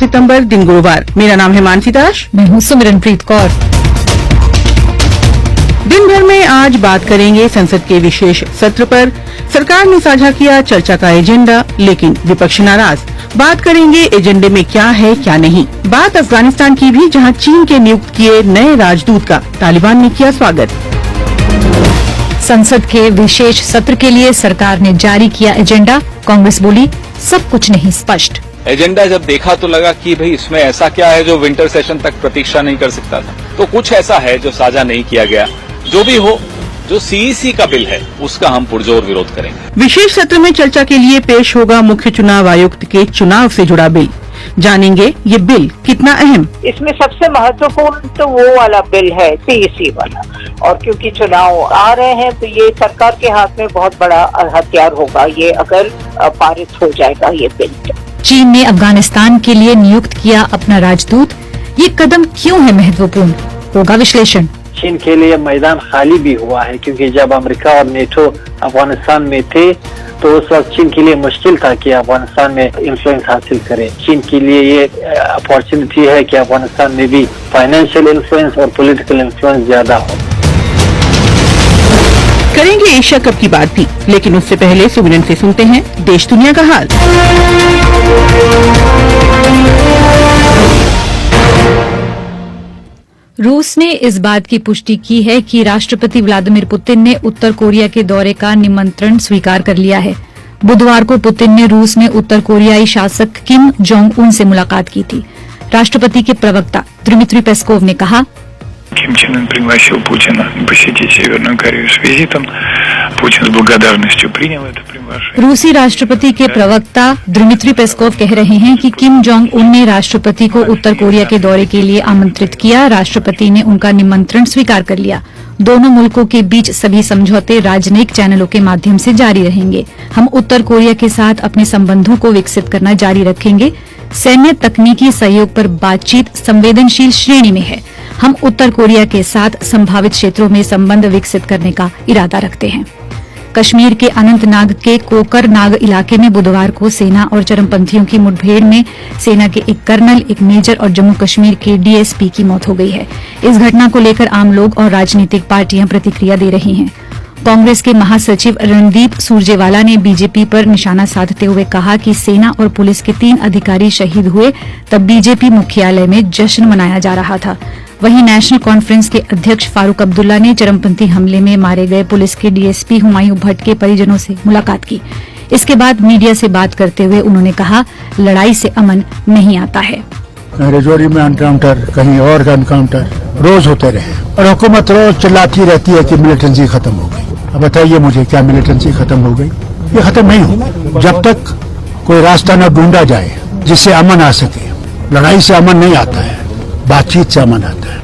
सितंबर, दिन गुरुवार। मेरा नाम है मानसी दास। मैं हूँ सिमरनप्रीत कौर। दिन भर में आज बात करेंगे संसद के विशेष सत्र पर। सरकार ने साझा किया चर्चा का एजेंडा, लेकिन विपक्ष नाराज। बात करेंगे एजेंडे में क्या है क्या नहीं। बात अफगानिस्तान की भी, जहां चीन के नियुक्त किए नए राजदूत का तालिबान ने किया स्वागत। संसद के विशेष सत्र के लिए सरकार ने जारी किया एजेंडा। कांग्रेस बोली सब कुछ नहीं स्पष्ट। एजेंडा जब देखा तो लगा कि भाई इसमें ऐसा क्या है जो विंटर सेशन तक प्रतीक्षा नहीं कर सकता था। तो कुछ ऐसा है जो साझा नहीं किया गया। जो भी हो, जो सीईसी का बिल है उसका हम पुरजोर विरोध करेंगे। विशेष सत्र में चर्चा के लिए पेश होगा मुख्य चुनाव आयुक्त के चुनाव से जुड़ा बिल। जानेंगे ये बिल कितना अहम। इसमें सबसे महत्वपूर्ण तो वो वाला बिल है, सीईसी वाला। और क्योंकि चुनाव आ रहे हैं तो ये सरकार के हाथ में बहुत बड़ा हथियार होगा ये, अगर पारित हो जाएगा ये बिल। चीन ने अफगानिस्तान के लिए नियुक्त किया अपना राजदूत। ये कदम क्यों है महत्वपूर्ण, होगा विश्लेषण। चीन के लिए मैदान खाली भी हुआ है, क्योंकि जब अमेरिका और नेटो अफगानिस्तान में थे तो उस वक्त चीन के लिए मुश्किल था कि अफगानिस्तान में इन्फ्लुएंस हासिल करे। चीन के लिए ये अपॉर्चुनिटी है कि अफगानिस्तान में भी फाइनेंशियल इन्फ्लुएंस और पॉलिटिकल इन्फ्लुएंस ज्यादा हो। करेंगे एशिया कप की बात भी, लेकिन उससे पहले सुमिरन से सुनते हैं देश दुनिया का हाल। रूस ने इस बात की पुष्टि की है कि राष्ट्रपति व्लादिमीर पुतिन ने उत्तर कोरिया के दौरे का निमंत्रण स्वीकार कर लिया है। बुधवार को पुतिन ने रूस में उत्तर कोरियाई शासक किम जोंग उन से मुलाकात की थी। राष्ट्रपति के प्रवक्ता दिमित्री पेस्कोव ने कहा, Ким Чен Ын пригласил Путина посетить Северную Корею с визитом. Путин с благодарностью принял это приглашение. रूसी राष्ट्रपति के प्रवक्ता दिमित्री पेस्कोव कह रहे हैं कि किम जोंग उन ने राष्ट्रपति को उत्तर कोरिया के दौरे के लिए आमंत्रित किया। राष्ट्रपति ने उनका निमंत्रण स्वीकार कर लिया। दोनों मुल्कों के बीच सभी समझौते राजनयिक चैनलों के माध्यम से जारी रहेंगे। हम उत्तर कोरिया के साथ अपने संबंधों को विकसित करना जारी रखेंगे। सैन्य तकनीकी सहयोग पर बातचीत संवेदनशील श्रेणी में है। हम उत्तर कोरिया के साथ संभावित क्षेत्रों में संबंध विकसित करने का इरादा रखते हैं। कश्मीर के अनंतनाग के कोकरनाग इलाके में बुधवार को सेना और चरमपंथियों की मुठभेड़ में सेना के एक कर्नल, एक मेजर और जम्मू कश्मीर के डीएसपी की मौत हो गई है। इस घटना को लेकर आम लोग और राजनीतिक पार्टियां प्रतिक्रिया दे रही हैं। कांग्रेस के महासचिव रणदीप सुरजेवाला ने बीजेपी पर निशाना साधते हुए कहा कि सेना और पुलिस के 3 अधिकारी शहीद हुए तब बीजेपी मुख्यालय में जश्न मनाया जा रहा था। वहीं नेशनल कॉन्फ्रेंस के अध्यक्ष फारूक अब्दुल्ला ने चरमपंथी हमले में मारे गए पुलिस के डीएसपी हुमायूं भट्ट के परिजनों से मुलाकात की। इसके बाद मीडिया से बात करते हुए उन्होंने कहा, लड़ाई से अमन नहीं आता है। रजौरी में एनकाउंटर, कहीं और का एनकाउंटर रोज होते रहे और हुकूमत रोज चिल्लाती रहती है कि मिलिटेंसी खत्म हो गई। अब बताइए मुझे, क्या मिलिटेंसी खत्म हो गई? ये खत्म नहीं होगी जब तक कोई रास्ता न ढूंढा जाए जिससे अमन आ सके। लड़ाई से अमन नहीं आता है, बातचीत से अमन आता है।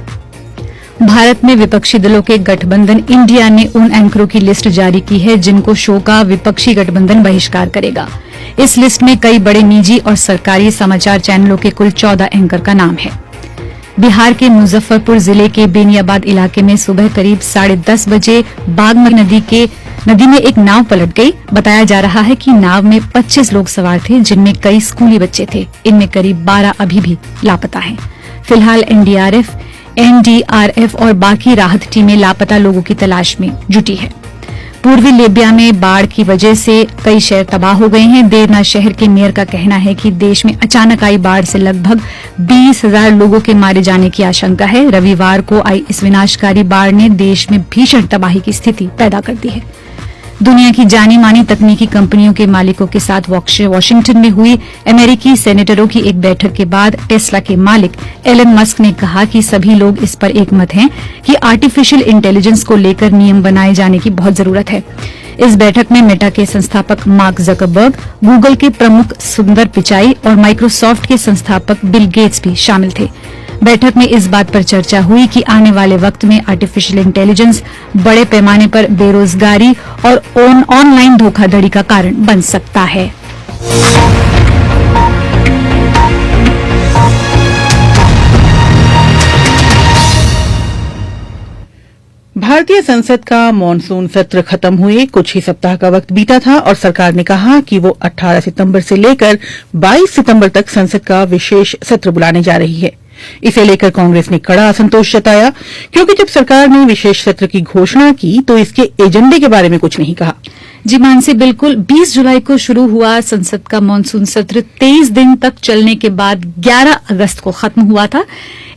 भारत में विपक्षी दलों के गठबंधन इंडिया ने उन एंकरों की लिस्ट जारी की है जिनको शो का विपक्षी गठबंधन बहिष्कार करेगा। इस लिस्ट में कई बड़े निजी और सरकारी समाचार चैनलों के कुल 14 एंकर का नाम है। बिहार के मुजफ्फरपुर जिले के बेनियाबाद इलाके में सुबह करीब 10:30 बजे बागमती नदी में एक नाव पलट गई। बताया जा रहा है कि नाव में 25 लोग सवार थे, जिनमें कई स्कूली बच्चे थे। इनमें करीब 12 अभी भी लापता हैं। फिलहाल एनडीआरएफ और बाकी राहत टीमें लापता लोगों की तलाश में जुटी है। पूर्वी लीबिया में बाढ़ की वजह से कई शहर तबाह हो गए हैं। देरना शहर के मेयर का कहना है कि देश में अचानक आई बाढ़ से लगभग 20,000 लोगों के मारे जाने की आशंका है। रविवार को आई इस विनाशकारी बाढ़ ने देश में भीषण तबाही की स्थिति पैदा कर दी है। दुनिया की जानी मानी तकनीकी कंपनियों के मालिकों के साथ वाशिंगटन में हुई अमेरिकी सेनेटरों की एक बैठक के बाद टेस्ला के मालिक एलन मस्क ने कहा कि सभी लोग इस पर एकमत हैं कि आर्टिफिशियल इंटेलिजेंस को लेकर नियम बनाए जाने की बहुत जरूरत है। इस बैठक में मेटा के संस्थापक मार्क जकरबर्ग, गूगल के प्रमुख सुंदर पिचाई और माइक्रोसॉफ्ट के संस्थापक बिल गेट्स भी शामिल थे। बैठक में इस बात पर चर्चा हुई कि आने वाले वक्त में आर्टिफिशियल इंटेलिजेंस बड़े पैमाने पर बेरोजगारी और ऑनलाइन धोखाधड़ी का कारण बन सकता है। भारतीय संसद का मॉनसून सत्र खत्म हुए कुछ ही सप्ताह का वक्त बीता था और सरकार ने कहा कि वो 18 सितंबर से लेकर 22 सितंबर तक संसद का विशेष सत्र बुलाने जा रही है। इसे लेकर कांग्रेस ने कड़ा असंतोष जताया, क्योंकि जब सरकार ने विशेष सत्र की घोषणा की तो इसके एजेंडे के बारे में कुछ नहीं कहा। जी मानसी, बिल्कुल 20 जुलाई को शुरू हुआ संसद का मानसून सत्र 23 दिन तक चलने के बाद 11 अगस्त को खत्म हुआ था।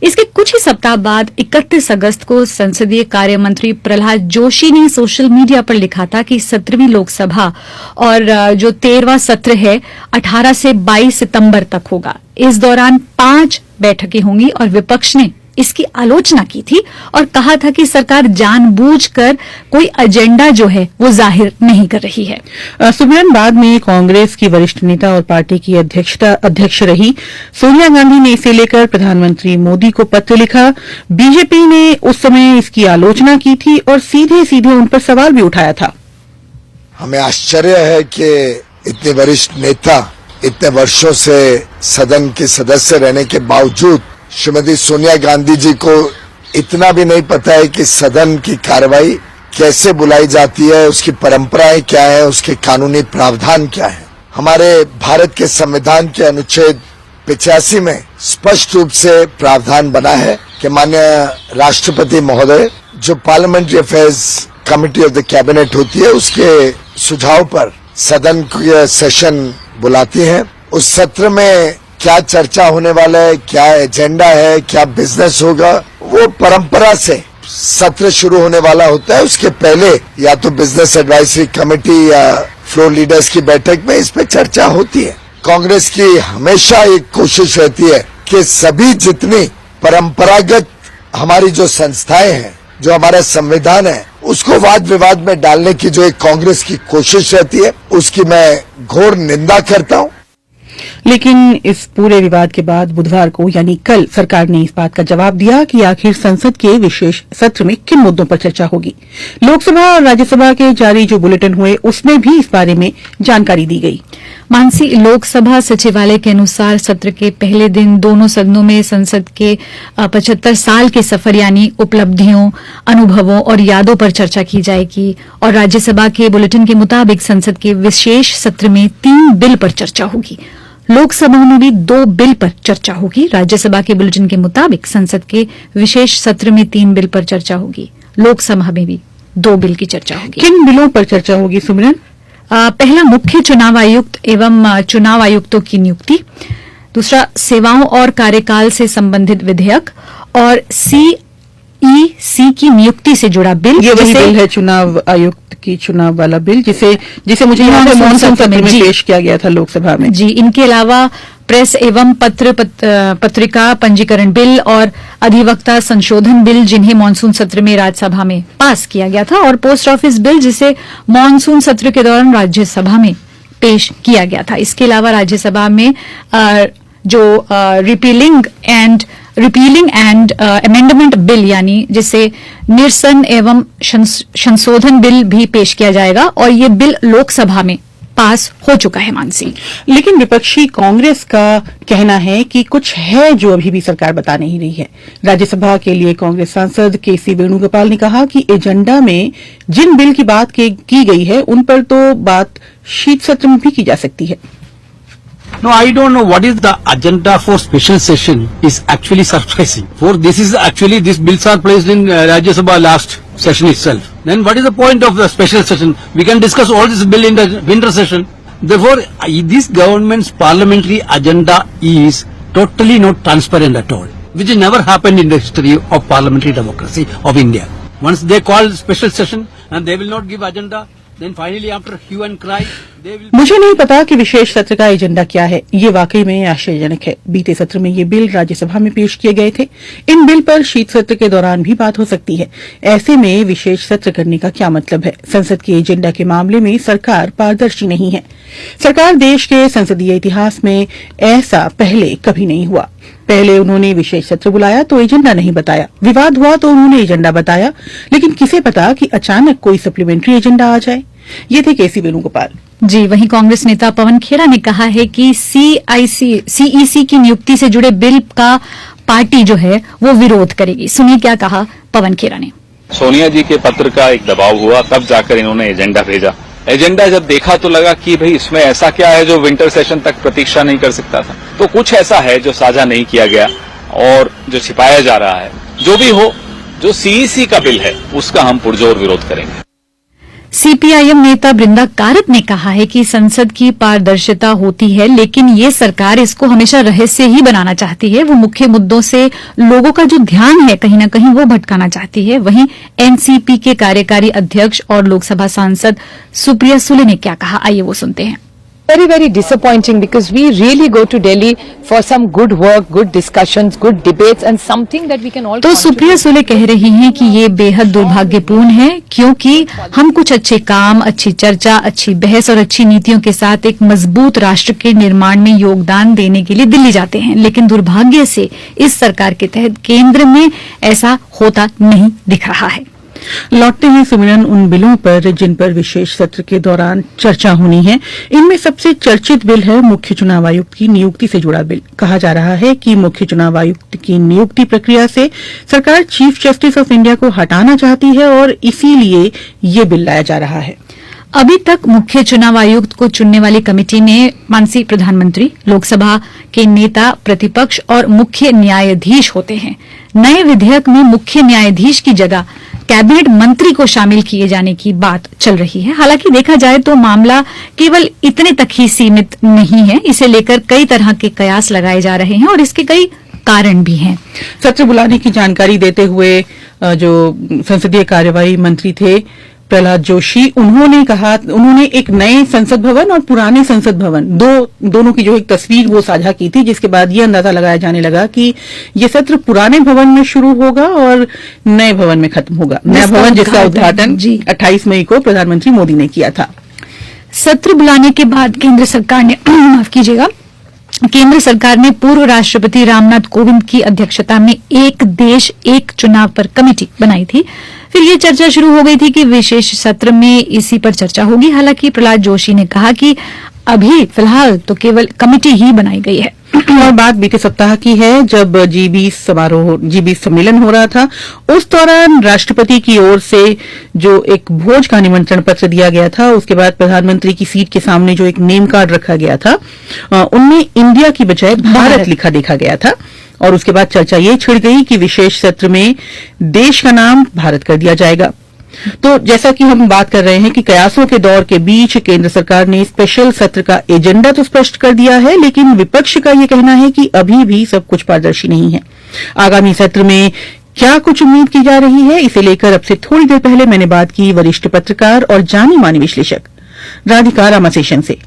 इसके कुछ ही सप्ताह बाद 31 अगस्त को संसदीय कार्य मंत्री प्रहलाद जोशी ने सोशल मीडिया पर लिखा था कि 17वीं लोकसभा और जो 13वां सत्र है 18 से 22 सितंबर तक होगा। इस दौरान 5 बैठकें होंगी और विपक्ष ने इसकी आलोचना की थी और कहा था कि सरकार जानबूझकर कोई एजेंडा जो है वो जाहिर नहीं कर रही है। सुबह बाद में कांग्रेस की वरिष्ठ नेता और पार्टी की अध्यक्ष रही सोनिया गांधी ने इसे लेकर प्रधानमंत्री मोदी को पत्र लिखा। बीजेपी ने उस समय इसकी आलोचना की थी और सीधे सीधे उन पर सवाल भी उठाया था। हमें आश्चर्य है कि इतने वरिष्ठ नेता इतने वर्षों से सदन के सदस्य रहने के बावजूद श्रीमती सोनिया गांधी जी को इतना भी नहीं पता है कि सदन की कार्रवाई कैसे बुलाई जाती है, उसकी परंपराएं क्या है, उसके कानूनी प्रावधान क्या है। हमारे भारत के संविधान के अनुच्छेद 85 में स्पष्ट रूप से प्रावधान बना है कि माननीय राष्ट्रपति महोदय जो parliamentary affairs committee of the cabinet होती है उसके सुझाव पर सदन का सेशन बुलाती हैं। उस सत्र में क्या चर्चा होने वाला है, क्या एजेंडा है, क्या बिजनेस होगा, वो परंपरा से सत्र शुरू होने वाला होता है। उसके पहले या तो बिजनेस एडवाइजरी कमेटी या फ्लोर लीडर्स की बैठक में इस पे चर्चा होती है। कांग्रेस की हमेशा एक कोशिश रहती है कि सभी जितनी परंपरागत हमारी जो संस्थाएं हैं, जो हमारा संविधान है, उसको वाद विवाद में डालने की जो एक कांग्रेस की कोशिश रहती है, उसकी मैं घोर निंदा करता हूं। लेकिन इस पूरे विवाद के बाद बुधवार को यानी कल सरकार ने इस बात का जवाब दिया कि आखिर संसद के विशेष सत्र में किन मुद्दों पर चर्चा होगी। लोकसभा और राज्यसभा के जारी जो बुलेटिन हुए उसमें भी इस बारे में जानकारी दी गई। मानसी, लोकसभा सचिवालय के अनुसार सत्र के पहले दिन दोनों सदनों में संसद के 75 साल के सफर यानी उपलब्धियों, अनुभवों और यादों पर चर्चा की जाएगी और राज्यसभा के बुलेटिन के मुताबिक संसद के विशेष सत्र में 3 बिल पर चर्चा होगी। लोकसभा में भी 2 बिल पर चर्चा होगी। राज्यसभा के बुलेटिन के मुताबिक संसद के विशेष सत्र में 3 बिल पर चर्चा होगी। लोकसभा में भी 2 बिल की चर्चा होगी। किन बिलों पर चर्चा होगी सिमरन? पहला मुख्य चुनाव आयुक्त एवं चुनाव आयुक्तों की नियुक्ति, दूसरा सेवाओं और कार्यकाल से संबंधित विधेयक और सीईसी की नियुक्ति से जुड़ा बिल। ये वही बिल है चुनाव आयुक्त की चुनाव वाला बिल जिसे मुझे याद है मॉनसून सत्र में पेश किया गया था लोकसभा में। जी, इनके अलावा प्रेस एवं पत्रिका पंजीकरण बिल और अधिवक्ता संशोधन बिल जिन्हें मानसून सत्र में राज्यसभा में पास किया गया था और पोस्ट ऑफिस बिल जिसे मानसून सत्र के दौरान राज्यसभा में पेश किया गया था। इसके अलावा राज्यसभा में जो रिपीलिंग एंड अमेंडमेंट बिल यानी जिसे निरसन एवं संशोधन बिल भी पेश किया जाएगा और ये बिल लोकसभा में पास हो चुका है। मानसी, लेकिन विपक्षी कांग्रेस का कहना है कि कुछ है जो अभी भी सरकार बता नहीं रही है। राज्यसभा के लिए कांग्रेस सांसद केसी वेणुगोपाल ने कहा कि एजेंडा में जिन बिल की बात की गई है उन पर तो बात शीत सत्र में भी की जा सकती है। No, I don't know what is the agenda for special session is actually surprising. For this is actually these bills are placed in Rajya Sabha last session itself. Then what is the point of the special session? We can discuss all this bill in the winter session. Therefore, this government's parliamentary agenda is totally not transparent at all, which never happened in the history of parliamentary democracy of India. Once they call special session and they will not give agenda, then finally after hue and cry they will... मुझे नहीं पता कि विशेष सत्र का agenda क्या है। ये वाकई में आश्चर्यजनक है। बीते सत्र में ये बिल राज्यसभा में पेश किए गए थे। इन बिल पर शीत सत्र के दौरान भी बात हो सकती है। ऐसे में विशेष सत्र करने का क्या मतलब है? संसद के एजेंडा के मामले में सरकार पारदर्शी नहीं है। सरकार देश के संसदीय इतिहास में ऐसा पहले कभी नहीं हुआ। पहले उन्होंने विशेष सत्र बुलाया तो एजेंडा नहीं बताया, विवाद हुआ तो उन्होंने एजेंडा बताया, लेकिन किसे पता कि अचानक कोई सप्लीमेंट्री एजेंडा आ जाए। ये थे केसी वेणुगोपाल। जी, वहीं कांग्रेस नेता पवन खेड़ा ने कहा है कि सीईसी की नियुक्ति से जुड़े बिल का पार्टी जो है वो विरोध करेगी। सुनिए क्या कहा पवन खेड़ा ने। सोनिया जी के पत्र का एक दबाव हुआ, तब जाकर इन्होंने एजेंडा भेजा। एजेंडा जब देखा तो लगा कि भाई इसमें ऐसा क्या है जो विंटर सेशन तक प्रतीक्षा नहीं कर सकता था। तो कुछ ऐसा है जो साझा नहीं किया गया और जो छिपाया जा रहा है। जो भी हो, जो सीईसी का बिल है उसका हम पुरजोर विरोध करेंगे। सीपीआईएम नेता बृंदा कारत ने कहा है कि संसद की पारदर्शिता होती है, लेकिन ये सरकार इसको हमेशा रहस्य ही बनाना चाहती है। वो मुख्य मुद्दों से लोगों का जो ध्यान है कहीं न कहीं वो भटकाना चाहती है। वहीं एनसीपी के कार्यकारी अध्यक्ष और लोकसभा सांसद सुप्रिया सुले ने क्या कहा, आइए वो सुनते हैं। Very, very disappointing because we really go to Delhi for some good work, good discussions, good debates and something that we can all तो सुप्रिया सुले कह रही हैं कि ये बेहद दुर्भाग्यपूर्ण है, क्योंकि हम कुछ अच्छे काम, अच्छी चर्चा, अच्छी बहस और अच्छी नीतियों के साथ एक मजबूत राष्ट्र के निर्माण में योगदान देने के लिए दिल्ली जाते हैं, लेकिन दुर्भाग्य से इस सरकार के तहत केंद्र में ऐसा होता नहीं दिख रहा है। लौटते हैं सुमिरन उन बिलों पर जिन पर विशेष सत्र के दौरान चर्चा होनी है। इनमें सबसे चर्चित बिल है मुख्य चुनाव आयुक्त की नियुक्ति से जुड़ा बिल। कहा जा रहा है कि मुख्य चुनाव आयुक्त की नियुक्ति प्रक्रिया से सरकार चीफ जस्टिस ऑफ इंडिया को हटाना चाहती है और इसीलिए ये बिल लाया जा रहा है। अभी तक मुख्य चुनाव आयुक्त को चुनने वाली कमेटी में मानसी प्रधानमंत्री, लोकसभा के नेता प्रतिपक्ष और मुख्य न्यायाधीश होते हैं। नए विधेयक में मुख्य न्यायाधीश की जगह कैबिनेट मंत्री को शामिल किए जाने की बात चल रही है। हालांकि देखा जाए तो मामला केवल इतने तक ही सीमित नहीं है। इसे लेकर कई तरह के कयास लगाए जा रहे हैं और इसके कई कारण भी हैं। सत्र बुलाने की जानकारी देते हुए जो संसदीय कार्यवाही मंत्री थे प्रहलाद जोशी, उन्होंने एक नए संसद भवन और पुराने संसद भवन दोनों की जो एक तस्वीर वो साझा की थी, जिसके बाद ये अंदाजा लगाया जाने लगा कि ये सत्र पुराने भवन में शुरू होगा और नए भवन में खत्म होगा। नया भवन जिसका उद्घाटन 28 मई को प्रधानमंत्री मोदी ने किया था। सत्र बुलाने के बाद केंद्र सरकार ने माफ कीजिएगा, केंद्र सरकार ने पूर्व राष्ट्रपति रामनाथ कोविंद की अध्यक्षता में एक देश एक चुनाव पर कमेटी बनाई थी। फिर ये चर्चा शुरू हो गई थी कि विशेष सत्र में इसी पर चर्चा होगी। हालांकि प्रहलाद जोशी ने कहा कि अभी फिलहाल तो केवल कमेटी ही बनाई गई है। और बात बीते सप्ताह की है, जब जी20 सम्मेलन हो रहा था, उस दौरान राष्ट्रपति की ओर से जो एक भोज का निमंत्रण पत्र दिया गया था, उसके बाद प्रधानमंत्री की सीट के सामने जो एक नेम कार्ड रखा गया था, उनमें इंडिया की बजाय भारत लिखा देखा गया था। और उसके बाद चर्चा ये छिड़ गई कि विशेष सत्र में देश का नाम भारत कर दिया जाएगा। तो जैसा कि हम बात कर रहे हैं कि कयासों के दौर के बीच केंद्र सरकार ने स्पेशल सत्र का एजेंडा तो स्पष्ट कर दिया है, लेकिन विपक्ष का ये कहना है कि अभी भी सब कुछ पारदर्शी नहीं है। आगामी सत्र में क्या कुछ उम्मीद की जा रही है, इसे लेकर अब से थोड़ी देर पहले मैंने बात की वरिष्ठ पत्रकार और जानी मानी विश्लेषक राधिका रामाशेषन से।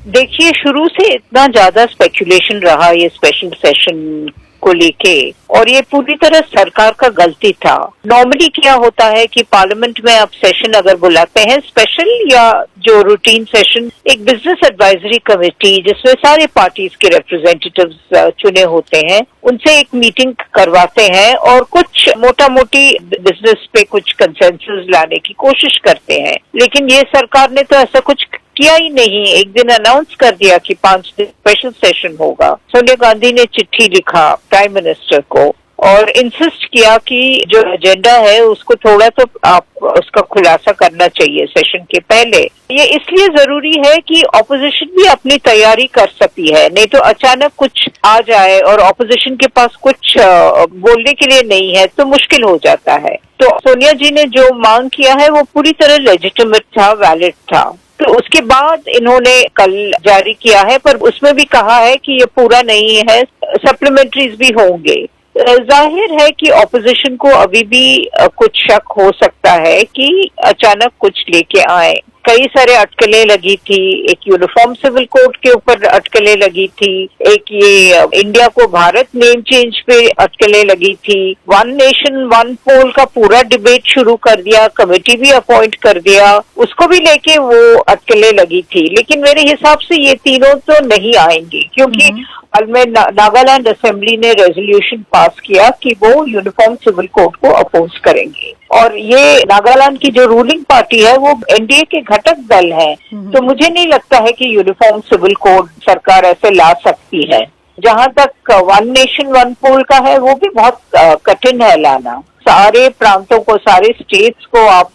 देखिए, शुरू से इतना ज्यादा स्पेकुलेशन रहा ये स्पेशल सेशन को लेके, और ये पूरी तरह सरकार का गलती था। नॉर्मली क्या होता है कि पार्लियामेंट में आप सेशन अगर बुलाते हैं स्पेशल या जो रूटीन सेशन, एक बिजनेस एडवाइजरी कमेटी जिसमें सारे पार्टीज के रिप्रेजेंटेटिव्स चुने होते हैं, उनसे एक मीटिंग करवाते हैं और कुछ मोटा मोटी बिजनेस पे कुछ कंसेंसस लाने की कोशिश करते हैं। लेकिन ये सरकार ने तो ऐसा कुछ किया ही नहीं। एक दिन अनाउंस कर दिया कि 5 दिन स्पेशल सेशन होगा। सोनिया गांधी ने चिट्ठी लिखा प्राइम मिनिस्टर को और इंसिस्ट किया कि जो एजेंडा है उसको थोड़ा तो आप उसका खुलासा करना चाहिए सेशन के पहले। ये इसलिए जरूरी है कि ऑपोजिशन भी अपनी तैयारी कर सकती है, नहीं तो अचानक कुछ आ जाए और ऑपोजिशन के पास कुछ बोलने के लिए नहीं है तो मुश्किल हो जाता है। तो सोनिया जी ने जो मांग किया है वो पूरी तरह लेजिटिमेट था, वैलिड था। तो उसके बाद इन्होंने कल जारी किया है, पर उसमें भी कहा है कि ये पूरा नहीं है, सप्लीमेंट्रीज भी होंगे। जाहिर है कि ऑपोजिशन को अभी भी कुछ शक हो सकता है कि अचानक कुछ लेके आए। कई सारे अटकलें लगी थी, एक यूनिफॉर्म सिविल कोड के ऊपर अटकलें लगी थी, एक ये इंडिया को भारत नेम चेंज पे अटकलें लगी थी, वन नेशन वन पोल का पूरा डिबेट शुरू कर दिया, कमेटी भी अपॉइंट कर दिया, उसको भी लेके वो अटकलें लगी थी। लेकिन मेरे हिसाब से ये तीनों तो नहीं आएंगी, क्योंकि कल में नागालैंड असेंबली ने रेजोल्यूशन पास किया कि वो यूनिफॉर्म सिविल कोड को अपोज करेंगे, और ये नागालैंड की जो रूलिंग पार्टी है वो एनडीए के घटक दल है। तो मुझे नहीं लगता है कि यूनिफॉर्म सिविल कोड सरकार ऐसे ला सकती है। जहां तक वन नेशन वन पोल का है वो भी बहुत कठिन है लाना। सारे प्रांतों को, सारे स्टेट्स को आप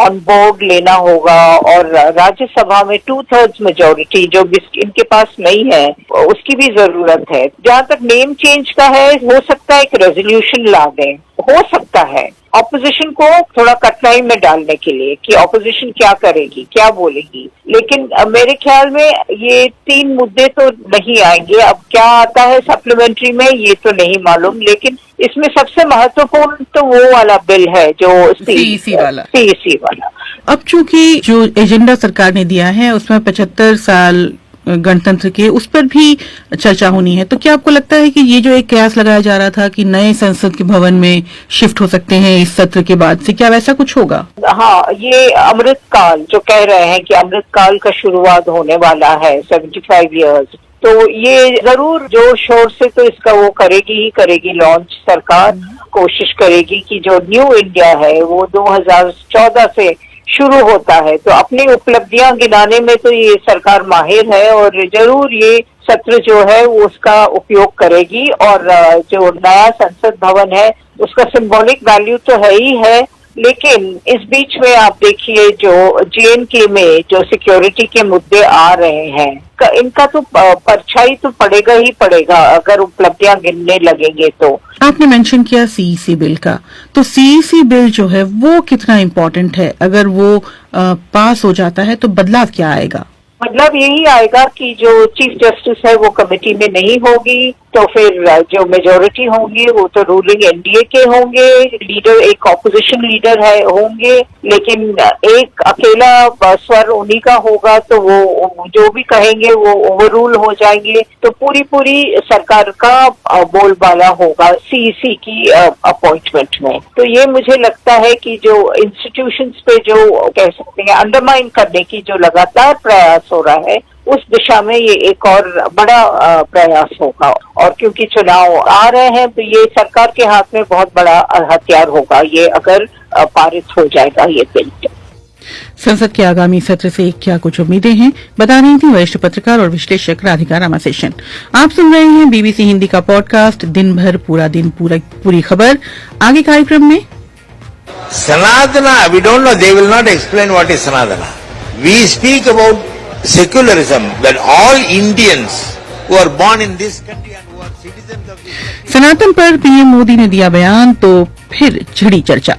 ऑन बोर्ड लेना होगा और राज्यसभा में 2/3 मेजोरिटी जो इनके पास नहीं है उसकी भी जरूरत है। जहां तक नेम चेंज का है, हो सकता है एक रेजोल्यूशन ला दें, हो सकता है ऑपोजिशन को थोड़ा कठिनाई में डालने के लिए कि ऑपोजिशन क्या करेगी, क्या बोलेगी। लेकिन मेरे ख्याल में ये 3 मुद्दे तो नहीं आएंगे। अब क्या आता है सप्लीमेंट्री में ये तो नहीं मालूम, लेकिन इसमें सबसे महत्वपूर्ण तो वो वाला बिल है जो सीईसी वाला। अब चूंकि जो एजेंडा सरकार ने दिया है उसमें 75 साल गणतंत्र के, उस पर भी चर्चा होनी है, तो क्या आपको लगता है कि ये जो एक कयास लगाया जा रहा था कि नए संसद के भवन में शिफ्ट हो सकते हैं इस सत्र के बाद से, क्या वैसा कुछ होगा? हाँ, ये अमृत काल जो कह रहे हैं कि अमृत काल का शुरुआत होने वाला है 75 इयर्स, तो ये जरूर जोर शोर से तो इसका वो करेगी लॉन्च। सरकार कोशिश करेगी कि जो न्यू इंडिया है वो 2014 से शुरू होता है, तो अपनी उपलब्धियां गिनाने में तो ये सरकार माहिर है और जरूर ये सत्र जो है वो उसका उपयोग करेगी। और जो नया संसद भवन है उसका सिंबॉलिक वैल्यू तो है ही है, लेकिन इस बीच में आप देखिए जो JNK में जो सिक्योरिटी के मुद्दे आ रहे हैं, इनका तो परछाई तो पड़ेगा ही पड़ेगा अगर उपलब्धियां गिनने लगेंगे। तो आपने मेंशन किया CEC बिल का, तो CEC बिल जो है वो कितना इम्पोर्टेंट है? अगर वो पास हो जाता है तो बदलाव क्या आएगा? मतलब यही आएगा कि जो चीफ जस्टिस है वो कमेटी में नहीं होगी, तो फिर जो मेजोरिटी होंगी वो तो रूलिंग NDA के होंगे, लीडर एक ऑपोजिशन लीडर है होंगे, लेकिन एक अकेला स्वर उन्हीं का होगा, तो वो जो भी कहेंगे वो ओवररूल हो जाएंगे। तो पूरी सरकार का बोलबाला होगा CEC की अपॉइंटमेंट में। तो ये मुझे लगता है कि जो इंस्टीट्यूशंस पे जो कह सकते हैं अंडरमाइन करने की जो लगातार प्रयास हो रहा है, उस दिशा में ये एक और बड़ा प्रयास होगा। और क्योंकि चुनाव आ रहे हैं तो ये सरकार के हाथ में बहुत बड़ा हथियार होगा ये अगर पारित हो जाएगा ये बिल। संसद के आगामी सत्र से क्या कुछ उम्मीदें हैं, बता रही थी वरिष्ठ पत्रकार और विश्लेषक राधिका रामाशेषन। आप सुन रहे हैं BBC हिंदी का पॉडकास्ट दिन भर पूरा दिन पूरी खबर। आगे कार्यक्रम में Sanatana, we don't know, they will not explain what is Sanatana. We speak about secularism, that all Indians who are born in this country and who are citizens of this country. सनातन पर PM Modi ने दिया बयान तो फिर छिड़ी चर्चा।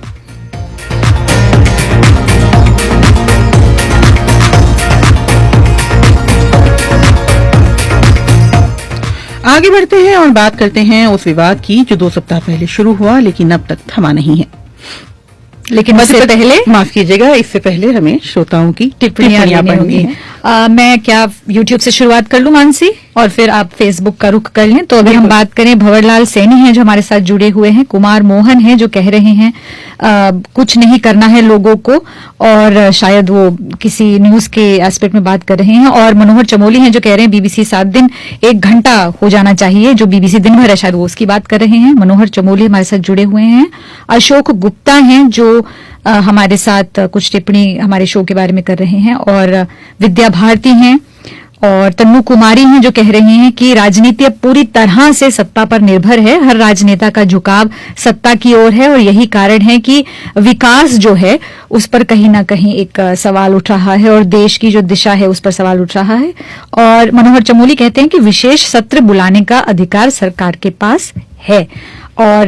आगे बढ़ते हैं और बात करते हैं उस विवाद की जो 2 सप्ताह पहले शुरू हुआ लेकिन अब तक थमा नहीं है। लेकिन इससे पहले माफ कीजिएगा, इससे पहले हमें श्रोताओं की टिप्पणियां पढ़नी है। मैं क्या YouTube से शुरुआत कर लूं मानसी, और फिर आप Facebook का रुख कर लें। तो अभी हम बात करें, भंवरलाल सैनी हैं जो हमारे साथ जुड़े हुए हैं, कुमार मोहन हैं जो कह रहे हैं कुछ नहीं करना है लोगों को, और शायद वो किसी न्यूज के एस्पेक्ट में बात कर रहे हैं, और मनोहर चमोली हैं जो कह रहे हैं BBC 7 दिन 1 घंटा हो जाना चाहिए, जो BBC दिन भर है शायद वो उसकी बात कर रहे हैं। मनोहर चमोली हमारे साथ जुड़े हुए हैं। अशोक गुप्ता हैं जो हमारे साथ कुछ टिप्पणी हमारे शो के बारे में कर रहे हैं, और विद्या भारती हैं, और तन्नू कुमारी हैं जो कह रही हैं कि राजनीति अब पूरी तरह से सत्ता पर निर्भर है, हर राजनेता का झुकाव सत्ता की ओर है, और यही कारण है कि विकास जो है उस पर कहीं ना कहीं एक सवाल उठ रहा है, और देश की जो दिशा है उस पर सवाल उठ रहा है। और मनोहर चमोली कहते हैं कि विशेष सत्र बुलाने का अधिकार सरकार के पास है। और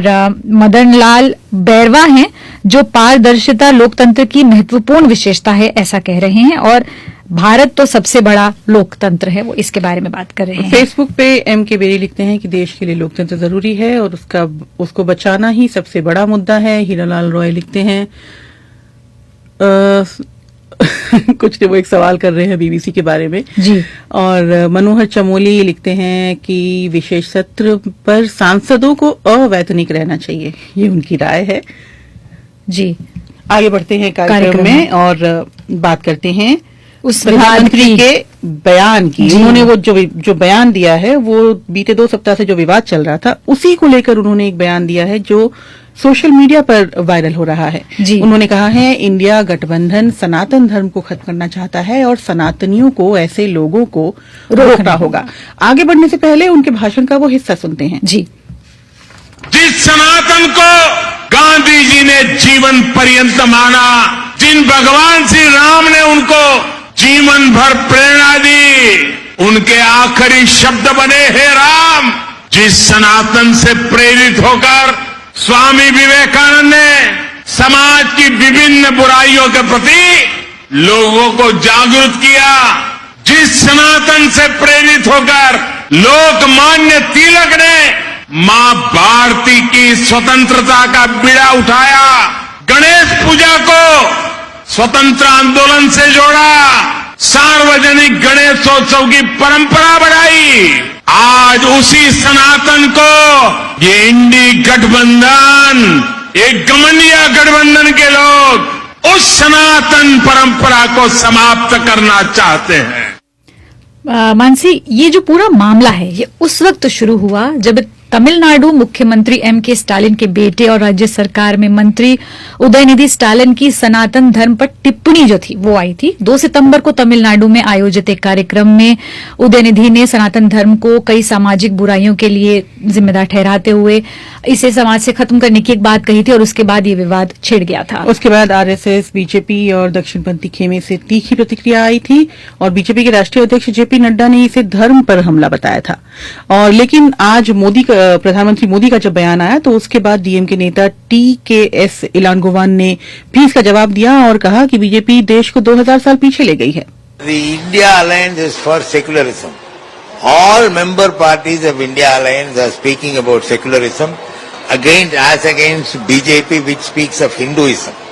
मदन लाल बैरवा हैं जो पारदर्शिता लोकतंत्र की महत्वपूर्ण विशेषता है ऐसा कह रहे हैं, और भारत तो सबसे बड़ा लोकतंत्र है, वो इसके बारे में बात कर रहे हैं। फेसबुक पे MK बेरी लिखते हैं कि देश के लिए लोकतंत्र जरूरी है और उसको बचाना ही सबसे बड़ा मुद्दा है। हीरालाल रॉय लिखते हैं कुछ वो एक सवाल कर रहे हैं BBC के बारे में जी। और मनोहर चमोली लिखते हैं कि विशेष सत्र पर सांसदों को अवैतनिक रहना चाहिए, ये उनकी राय है जी। आगे बढ़ते हैं कार्यक्रम में और बात करते हैं उस प्रधानमंत्री के बयान की। उन्होंने वो जो बयान दिया है वो बीते 2 सप्ताह से जो विवाद चल रहा था उसी को लेकर उन्होंने एक बयान दिया है जो सोशल मीडिया पर वायरल हो रहा है। उन्होंने कहा है इंडिया गठबंधन सनातन धर्म को खत्म करना चाहता है और सनातनियों को, ऐसे लोगों को रोकना होगा। आगे बढ़ने से पहले उनके भाषण का वो हिस्सा सुनते हैं। जी। जिस सनातन को गांधी जी ने जीवन पर्यंत माना, जिन भगवान श्री राम ने उनको जीवन भर प्रेरणा दी, उनके आखिरी शब्द बने, हे राम। जिस सनातन से प्रेरित होकर स्वामी विवेकानंद ने समाज की विभिन्न बुराइयों के प्रति लोगों को जागरूक किया, जिस सनातन से प्रेरित होकर लोकमान्य तिलक ने मां भारती की स्वतंत्रता का बीड़ा उठाया, गणेश पूजा को स्वतंत्र आंदोलन से जोड़ा, सार्वजनिक गणेशोत्सव की परंपरा बढ़ाई। आज उसी सनातन को ये इंडी गठबंधन, एक गमनिया गठबंधन के लोग उस सनातन परंपरा को समाप्त करना चाहते हैं। मानसी, ये जो पूरा मामला है ये उस वक्त शुरू हुआ जब तमिलनाडु मुख्यमंत्री M.K. स्टालिन के बेटे और राज्य सरकार में मंत्री उदयनिधि स्टालिन की सनातन धर्म पर टिप्पणी जो थी वो आई थी। 2 सितंबर को तमिलनाडु में आयोजित एक कार्यक्रम में उदयनिधि ने सनातन धर्म को कई सामाजिक बुराइयों के लिए जिम्मेदार ठहराते हुए इसे समाज से खत्म करने की एक बात कही थी और उसके बाद ये विवाद छिड़ गया था। उसके बाद RSS, बीजेपी और दक्षिणपंथी खेमे से तीखी प्रतिक्रिया आई थी और बीजेपी के राष्ट्रीय अध्यक्ष JP नड्डा ने इसे धर्म पर हमला बताया था। और लेकिन आज प्रधानमंत्री मोदी का जब बयान आया तो उसके बाद DMK नेता TKS इलानगोवान ने भी इसका जवाब दिया और कहा कि बीजेपी देश को 2000 साल पीछे ले गई है। The India Alliance is for secularism. All member parties of India Alliance are speaking about secularism against BJP, which speaks of Hinduism.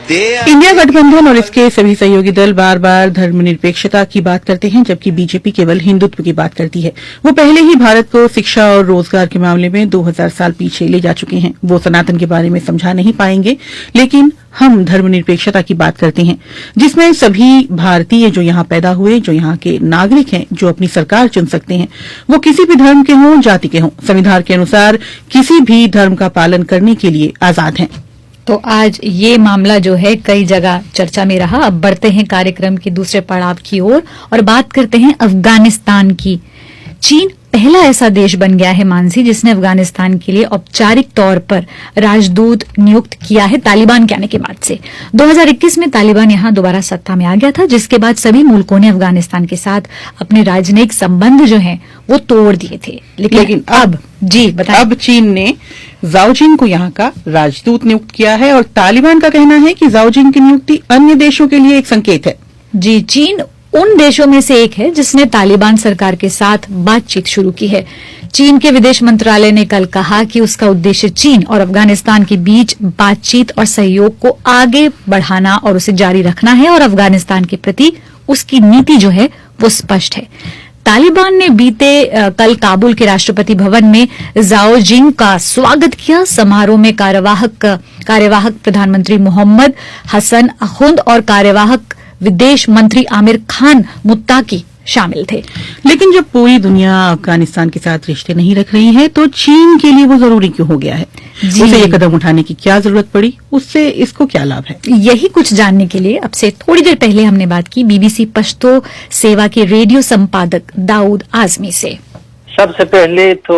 India गठबंधन और इसके सभी सहयोगी दल बार बार धर्मनिरपेक्षता की बात करते हैं, जबकि बीजेपी केवल हिंदुत्व की बात करती है। वो पहले ही भारत को शिक्षा और रोजगार के मामले में 2000 साल पीछे ले जा चुके हैं। वो सनातन के बारे में समझा नहीं पाएंगे, लेकिन हम धर्मनिरपेक्षता की बात करते हैं, जिसमें सभी भारतीय जो यहाँ पैदा हुए, जो यहाँ के नागरिक हैं, जो अपनी सरकार चुन सकते हैं, वो किसी भी धर्म के हों, जाति के हों, संविधान के अनुसार किसी भी धर्म का पालन करने के लिए आजाद हैं। तो आज ये मामला जो है कई जगह चर्चा में रहा। अब बढ़ते हैं कार्यक्रम के दूसरे पड़ाव की ओर और बात करते हैं अफगानिस्तान की। चीन पहला ऐसा देश बन गया है मानसी जिसने अफगानिस्तान के लिए औपचारिक तौर पर राजदूत नियुक्त किया है तालिबान के आने के बाद से। 2021 में तालिबान यहां दोबारा सत्ता में आ गया था, जिसके बाद सभी मुल्कों ने अफगानिस्तान के साथ अपने राजनयिक संबंध जो हैं वो तोड़ दिए थे। लेकिन अब जी बताएं। अब चीन ने जाओजिंग को यहाँ का राजदूत नियुक्त किया है और तालिबान का कहना है कि जाओजिंग की नियुक्ति अन्य देशों के लिए एक संकेत है। जी, चीन उन देशों में से एक है जिसने तालिबान सरकार के साथ बातचीत शुरू की है। चीन के विदेश मंत्रालय ने कल कहा कि उसका उद्देश्य चीन और अफगानिस्तान के बीच बातचीत और सहयोग को आगे बढ़ाना और उसे जारी रखना है और अफगानिस्तान के प्रति उसकी नीति जो है वो स्पष्ट है। तालिबान ने बीते कल काबुल के राष्ट्रपति भवन में जाओजिंग का स्वागत किया। समारोह में कार्यवाहक प्रधानमंत्री मोहम्मद हसन अखुंद और कार्यवाहक विदेश मंत्री आमिर खान मुत्ताकी शामिल थे। लेकिन जब पूरी दुनिया अफगानिस्तान के साथ रिश्ते नहीं रख रही है तो चीन के लिए वो जरूरी क्यों हो गया है? उसे ये कदम उठाने की क्या जरूरत पड़ी? उससे इसको क्या लाभ है? यही कुछ जानने के लिए अब से थोड़ी देर पहले हमने बात की BBC पश्तो सेवा के रेडियो संपादक दाऊद आजमी से। सबसे पहले तो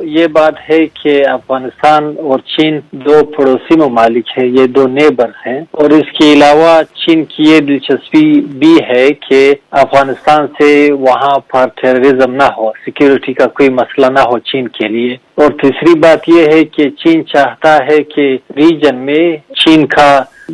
ये बात है कि अफगानिस्तान और चीन 2 पड़ोसी ममालिक है, ये 2 नेबर्स हैं और इसके अलावा चीन की ये दिलचस्पी भी है कि अफगानिस्तान से वहाँ पर टेररिज्म ना हो, सिक्योरिटी का कोई मसला ना हो चीन के लिए। और तीसरी बात ये है कि चीन चाहता है कि रीजन में चीन का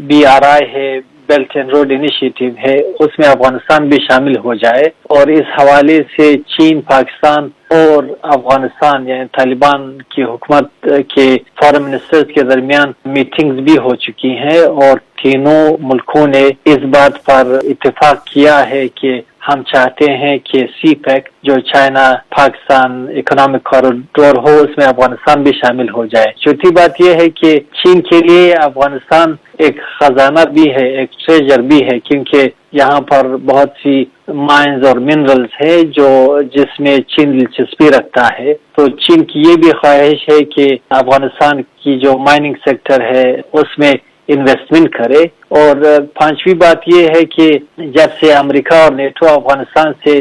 BRI है, बेल्ट एंड रोड इनिशिएटिव है, उसमें अफगानिस्तान भी शामिल हो जाए और इस हवाले से चीन, पाकिस्तान और अफगानिस्तान यानी तालिबान की हुकूमत के फॉरेन मिनिस्टर्स के दरमियान मीटिंग्स भी हो चुकी हैं और तीनों मुल्कों ने इस बात पर इत्तेफाक किया है कि हम चाहते हैं कि CPEC जो चाइना पाकिस्तान इकोनॉमिक कॉरिडोर हो उसमें अफगानिस्तान भी शामिल हो जाए। चौथी बात यह है कि चीन के लिए अफगानिस्तान एक खजाना भी है, एक ट्रेजर भी है, क्योंकि यहाँ पर बहुत सी माइंस और मिनरल्स है जिसमें चीन दिलचस्पी रखता है। तो चीन की ये भी ख्वाहिश है कि अफगानिस्तान की जो माइनिंग सेक्टर है उसमें इन्वेस्टमेंट करे। और 5वीं बात यह है कि जब से अमेरिका और नेटो अफगानिस्तान से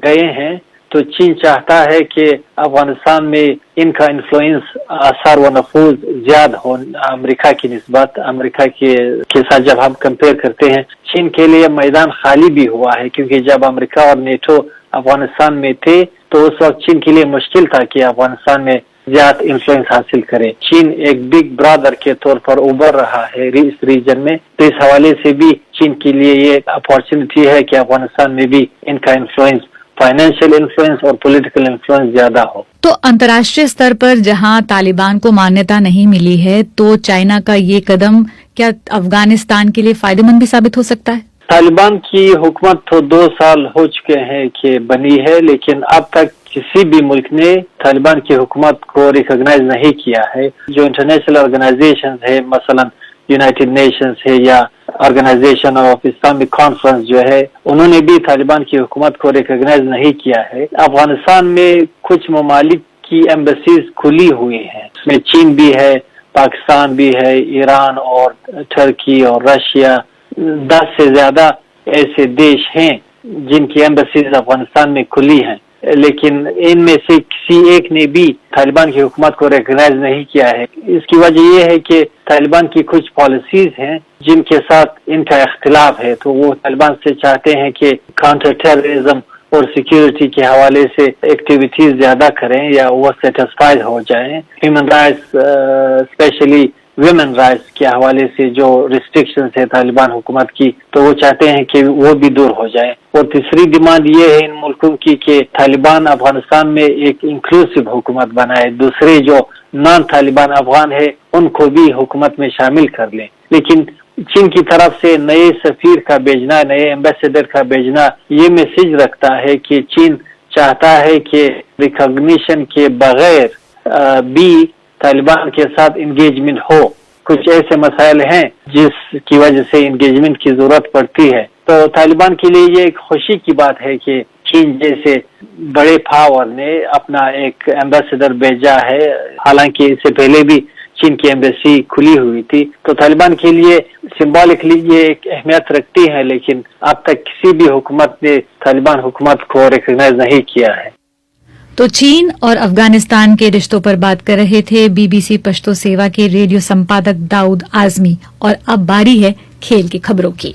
गए हैं तो चीन चाहता है कि अफगानिस्तान में इनका इन्फ्लुएंस असर व नफूज ज्यादा हो अमेरिका की निस्बत। अमेरिका के साथ जब हम कंपेयर करते हैं, चीन के लिए मैदान खाली भी हुआ है, क्योंकि जब अमेरिका और नेटो अफगानिस्तान में थे तो उस वक्त चीन के लिए मुश्किल था कि अफगानिस्तान में ज्यादा इन्फ्लुएंस हासिल करे। चीन एक बिग ब्रदर के तौर पर उभर रहा है इस रीजन में, तो इस हवाले से भी चीन के लिए ये अपॉर्चुनिटी है कि अफगानिस्तान में भी इनका इन्फ्लुएंस, फाइनेंशियल इन्फ्लुएंस और पॉलिटिकल इन्फ्लुएंस ज्यादा हो। तो अंतर्राष्ट्रीय स्तर पर जहां तालिबान को मान्यता नहीं मिली है, तो चाइना का ये कदम क्या अफगानिस्तान के लिए फायदेमंद भी साबित हो सकता है? तालिबान की हुकूमत तो 2 साल हो चुके हैं कि बनी है, लेकिन अब तक किसी भी मुल्क ने तालिबान की हुकूमत को रिकॉग्नाइज नहीं किया है। जो इंटरनेशनल ऑर्गेनाइजेशन है, मसलन यूनाइटेड नेशंस है या ऑर्गेनाइजेशन ऑफ इस्लामिक कॉन्फ्रेंस जो है, उन्होंने भी तालिबान की हुकूमत को रिकॉग्नाइज नहीं किया है। अफगानिस्तान में कुछ ममालिक की एम्बेसीज खुली हुई हैं, इसमें चीन भी है, पाकिस्तान भी है, ईरान और टर्की और रशिया, 10 से ज्यादा ऐसे देश हैं जिनकी एम्बेसीज अफगानिस्तान में खुली हैं, लेकिन इनमें से किसी एक ने भी तालिबान की हुकूमत को रिकॉग्नाइज नहीं किया है। इसकी वजह यह है कि तालिबान की कुछ पॉलिसीज हैं जिनके साथ इनका इख्तिलाफ है, तो वो तालिबान से चाहते हैं कि काउंटर टेररिज्म और सिक्योरिटी के हवाले से एक्टिविटीज ज्यादा करें या वो सेटिस्फाइड हो जाएं। Human rights, specially women rights के हवाले से जो रिस्ट्रिक्शंस है तालिबान हुकूमत की, तो वो चाहते हैं कि वो भी दूर हो जाए। और तीसरी डिमांड ये है इन मुल्कों की कि तालिबान अफगानिस्तान में एक इंक्लूसिव हुकूमत बनाए, दूसरे जो नॉन तालिबान अफगान है उनको भी हुकूमत में शामिल कर लें। लेकिन चीन की तरफ से नए सफीर का भेजना, नए एम्बेसडर का भेजना, ये मैसेज रखता है कि चीन चाहता है कि रिकॉग्निशन के बगैर भी तालिबान के साथ इंगेजमेंट हो। कुछ ऐसे मसाइल हैं जिसकी वजह से इंगेजमेंट की जरूरत पड़ती है। तो तालिबान के लिए ये एक खुशी की बात है कि चीन जैसे बड़े पावर ने अपना एक एम्बेसडर भेजा है। हालांकि इससे पहले भी चीन की एम्बेसी खुली हुई थी, तो तालिबान के लिए सिंबॉलिकली ये एक अहमियत रखती है, लेकिन अब तक किसी भी हुकूमत ने तालिबान हुकूमत को रिकॉग्नाइज नहीं किया है। तो चीन और अफगानिस्तान के रिश्तों पर बात कर रहे थे बीबीसी पश्तो सेवा के रेडियो संपादक दाऊद आजमी। और अब बारी है खेल की खबरों की।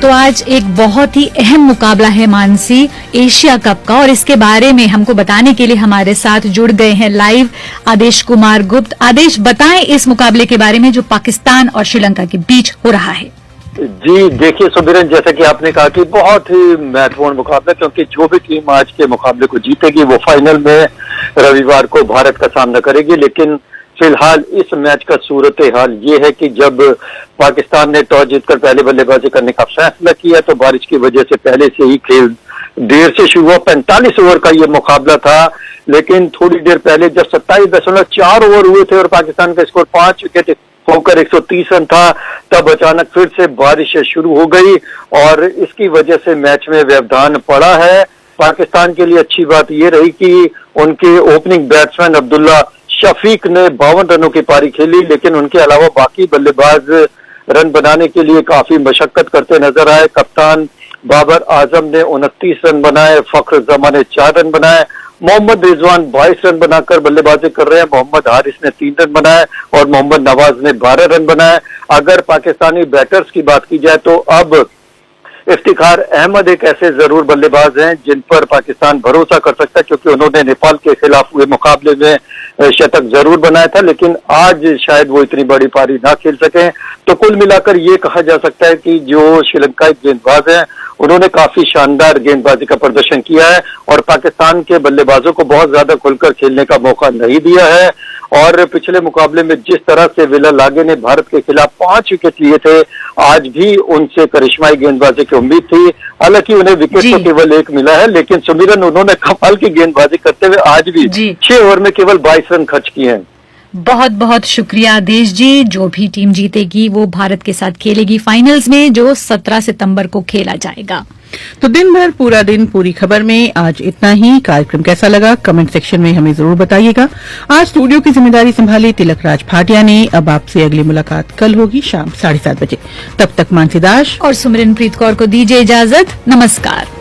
तो आज एक बहुत ही अहम मुकाबला है मानसी, एशिया कप का, और इसके बारे में हमको बताने के लिए हमारे साथ जुड़ गए हैं लाइव आदेश कुमार गुप्त। आदेश, बताएं इस मुकाबले के बारे में जो पाकिस्तान और श्रीलंका के बीच हो रहा है। जी देखिए सुबिरन, जैसा कि आपने कहा कि बहुत ही महत्वपूर्ण मुकाबला, क्योंकि जो भी टीम आज के मुकाबले को जीतेगी वो फाइनल में रविवार को भारत का सामना करेगी। लेकिन फिलहाल इस मैच का सूरत हाल ये है कि जब पाकिस्तान ने टॉस जीतकर पहले बल्लेबाजी करने का फैसला किया तो बारिश की वजह से पहले से ही खेल देर से शुरू हुआ। 45 ओवर का ये मुकाबला था, लेकिन थोड़ी देर पहले जब 27.4 ओवर हुए थे और पाकिस्तान का स्कोर 5 विकेट होकर 130 रन था, तब अचानक फिर से बारिश शुरू हो गई और इसकी वजह से मैच में व्यवधान पड़ा है। पाकिस्तान के लिए अच्छी बात यह रही कि उनके ओपनिंग बैट्समैन अब्दुल्ला शफीक ने 52 रनों की पारी खेली, लेकिन उनके अलावा बाकी बल्लेबाज रन बनाने के लिए काफी मशक्कत करते नजर आए। कप्तान बाबर आजम ने 29 रन बनाए, फख्र जमा ने 4 रन बनाए, मोहम्मद रिजवान 22 रन बनाकर बल्लेबाजी कर रहे हैं, मोहम्मद हारिस ने 3 रन बनाए और मोहम्मद नवाज ने 12 रन बनाए। अगर पाकिस्तानी बैटर्स की बात की जाए तो अब इफ्तिखार अहमद एक ऐसे जरूर बल्लेबाज हैं जिन पर पाकिस्तान भरोसा कर सकता है, क्योंकि उन्होंने नेपाल के खिलाफ हुए मुकाबले में शतक जरूर बनाया था, लेकिन आज शायद वो इतनी बड़ी पारी ना खेल सके। तो कुल मिलाकर ये कहा जा सकता है कि जो श्रीलंकाई गेंदबाज हैं उन्होंने काफी शानदार गेंदबाजी का प्रदर्शन किया है और पाकिस्तान के बल्लेबाजों को बहुत ज्यादा खुलकर खेलने का मौका नहीं दिया है। और पिछले मुकाबले में जिस तरह से विला लागे ने भारत के खिलाफ 5 विकेट लिए थे, आज भी उनसे करिश्माई गेंदबाजी की उम्मीद थी। हालांकि उन्हें विकेट तो केवल 1 मिला है, लेकिन सुमिरन उन्होंने कमाल की गेंदबाजी करते हुए आज भी 6 ओवर में केवल 22 रन खर्च किए हैं। बहुत बहुत शुक्रिया आदेश जी। जो भी टीम जीतेगी वो भारत के साथ खेलेगी फाइनल्स में, जो 17 सितंबर को खेला जाएगा। तो दिन भर पूरा दिन पूरी खबर में आज इतना ही। कार्यक्रम कैसा लगा कमेंट सेक्शन में हमें जरूर बताइएगा। आज स्टूडियो की जिम्मेदारी संभाली तिलक राज भाटिया ने। अब आपसे अगली मुलाकात कल होगी शाम 7:30 बजे। तब तक मानसी दास और सुमरनप्रीत कौर को दीजिए इजाजत। नमस्कार।